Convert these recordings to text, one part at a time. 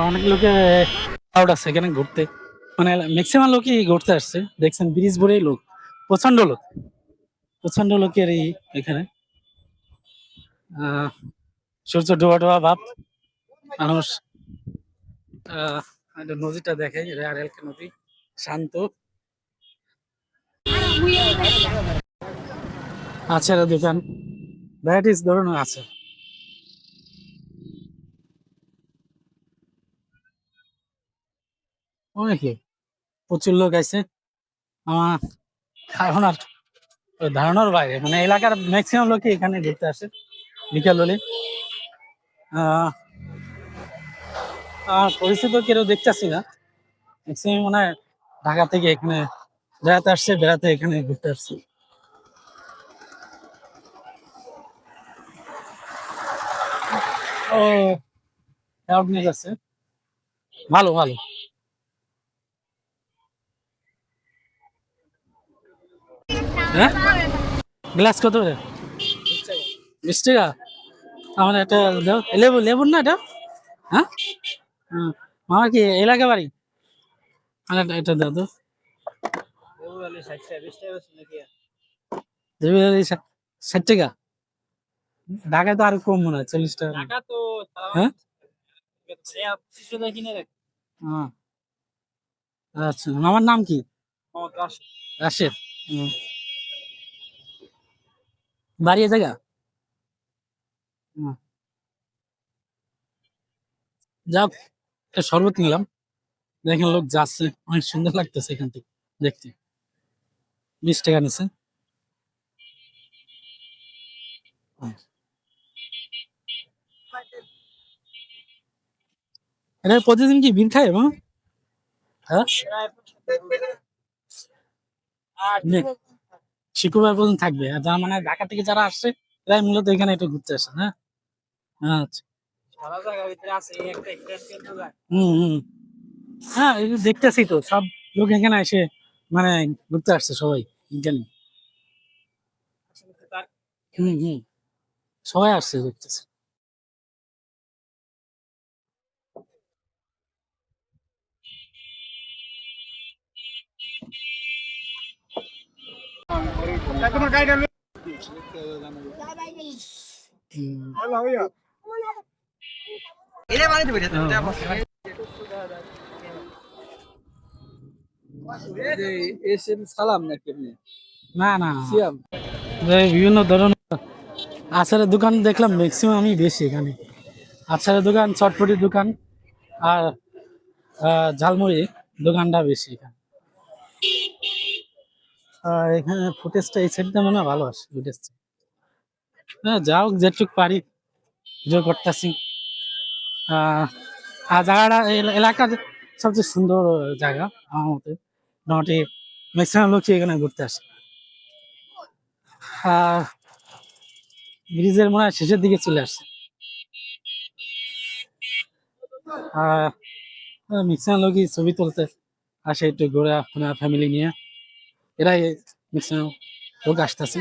অনেক লোকে ক্রাউড আছে এখানে ঘুরতে, মানে ম্যাক্সিমাম লোকই ঘুরতে আসছে। দেখছেন ব্রিজ ভরেই লোক, প্রচন্ড লোক, প্রচন্ড লোকের এই এখানে আহ সূর্য ডোবা ডোবা ভাব মানুষ। একটা নদীটা দেখে, রেলকে নদী, শান্ত। আছে দোকান, ভ্যারাইটিস ধরনের আছে। অনেকে, প্রচুর লোক আছে। আমার এখন আর ধারণার বাইরে, মানে এলাকার ম্যাক্সিমাম লোকই এখানে ঘুরতে আসে বিকেল হলে। আহ পরিচিত কেউ দেখতেছি না, ম্যাক্সিমাম মনে হয় ঢাকা থেকে এখানে বেড়াতে আসছে, বেড়াতে এখানে ঘুরতে আসছে। ও, অ্যাওয়ারনেস আছে, ভালো ভালো। হ্যাঁ, গ্লাস কত করে? 20 টাকা। আমার একটা দাও, লেবু, লেবুর না এটা? হ্যাঁ, আমার কি এলাকা বাড়ি, আমার এটা দাও তো। লেবু 60 টাকা, ঢাকায় তো আরো কম মনে হয়, 40 টাকা। হ্যাঁ, হ্যাঁ, আচ্ছা, আমার নাম কি? রাশেদ। হুম, বাড়ি এ জায়গা। হুম, যাক, একটা শরবত নিলাম, দেখেন লোক যাচ্ছে, অনেক সুন্দর লাগতেছে এখান থেকে দেখতে। 20 টাকা নিচ্ছে। হুম। এটা প্রতিদিন কি বিন খায় এবং হ্যাঁ, নে, শুক্রবার পর্যন্ত থাকবে। আর যারা মানে ঢাকা থেকে যারা আসছে, তারাই মূলত এখানে একটু ঘুরতে আসে। হ্যাঁ, আচ্ছা। হম হম, হ্যাঁ, এই যে দেখতেছি তো সব লোক এখানে এসে মানে ঘুরতে আসছে সবাই এখানে। হম হম, সবাই আসছে দেখতেছে। হুম। সালাম নাকি আপনি? না না, বিভিন্ন ধরনের আচারের দোকান দেখলাম, ম্যাক্সিমাম আমি বেশি এখানে আচারের দোকান, চটপটির দোকান, আর ঝালমুড়ি দোকানটা বেশি এখানে। আর এখানে ফুটেজটা এই সাইডটা মনে হয় ভালো আসে ফুটেজটা। হ্যাঁ, যাও যেটুক পারি ভিডিও করতেছি। আর জায়গাটা এলাকার সবচেয়ে সুন্দর জায়গা আমার মতে, মোটামুটি ম্যাক্সিমাম লোকই এখানে ঘুরতে আসে। আর ব্রিজের মনে হয় শেষের দিকে চলে আসছে। আর ম্যাক্সিমাম লোকই ছবি তুলতে আসে, একটু ঘোরা ফ্যামিলি নিয়ে, এরাই ম্যাক্সিমাম লোক আসতেছে।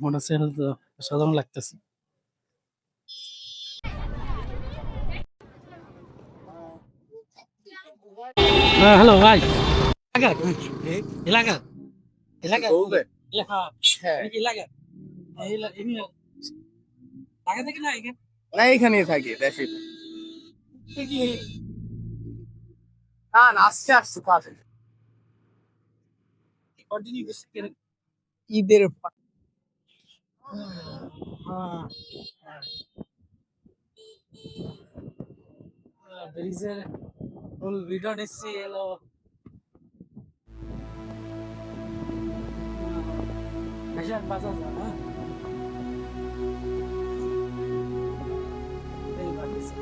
মোটরসাইকেল তো সাধারণ লাগতেছে। হ্যালো ভাই, এলাকা এলাকা এলাকা হ্যাঁ, এলাকা ঢাকা থেকে না এখানে? না, এখানে থাকি দেশে। না না, আসছে আসছে কাজে কন্টিনিউ ঈদের ব্রিজের ফুল ভিডিও নিচ্ছি, এলো ভেসান বাজার না এই বাড়িছে।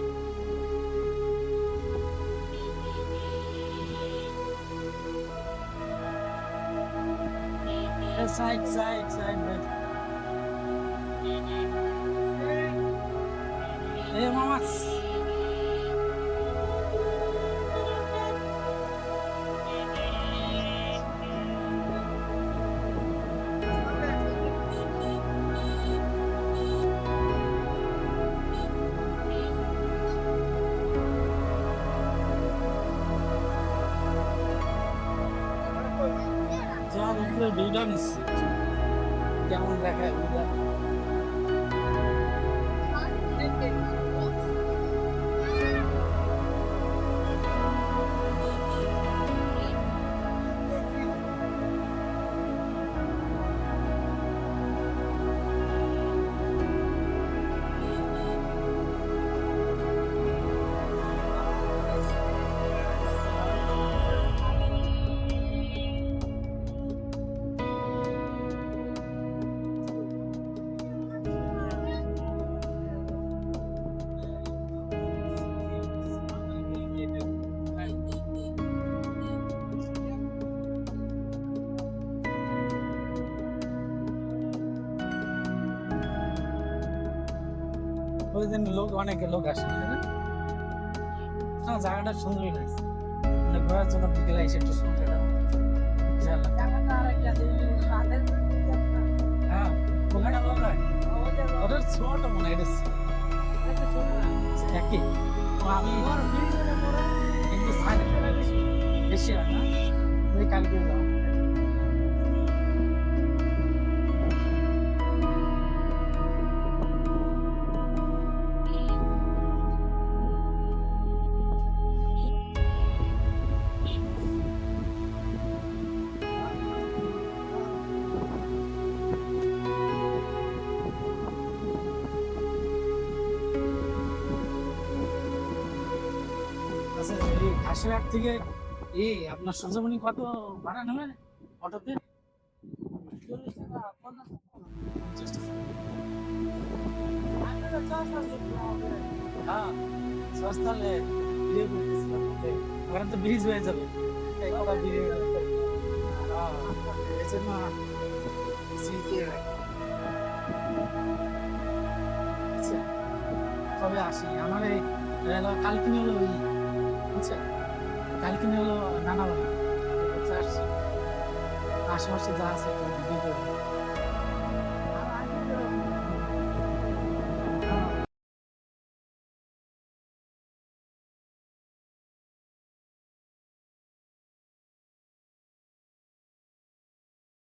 সাইড সাইড সাইড এ মামা। উপরে ভিউটা নিচ্ছি কেমন দেখায় ভিউটা। ওই দিন লোক অনেক লোক আসে তাই না? না, জায়গাটা সুন্দরই লাগছে, মানে ঘোরার জন্য বিকেলে এসে একটু সুন্দর হ্যাঁ ওখানে লোক হয় ওটার ছোট মনে হয় এটা একই তো আমি কিন্তু বেশি হয় না ওই কালকে যাও। আচ্ছা এই ঘাসেরহাট থেকে আপনার সূর্যমণি কত ভাড়া নেবে অটোতে? 50 টাকা। হ্যাঁ সস্তা হলে ওখানে তো ব্রিজ হয়ে যাবে এই কটা ব্রিজ হয়ে যাবে। এই জন্য আচ্ছা তবে আসি আমার এই কালকিনি হলো ওই বুঝছেন কালকিনি হলো নানা বাড়ি আসছি আশেপাশে যা আছে একটু ভিডিও করবো।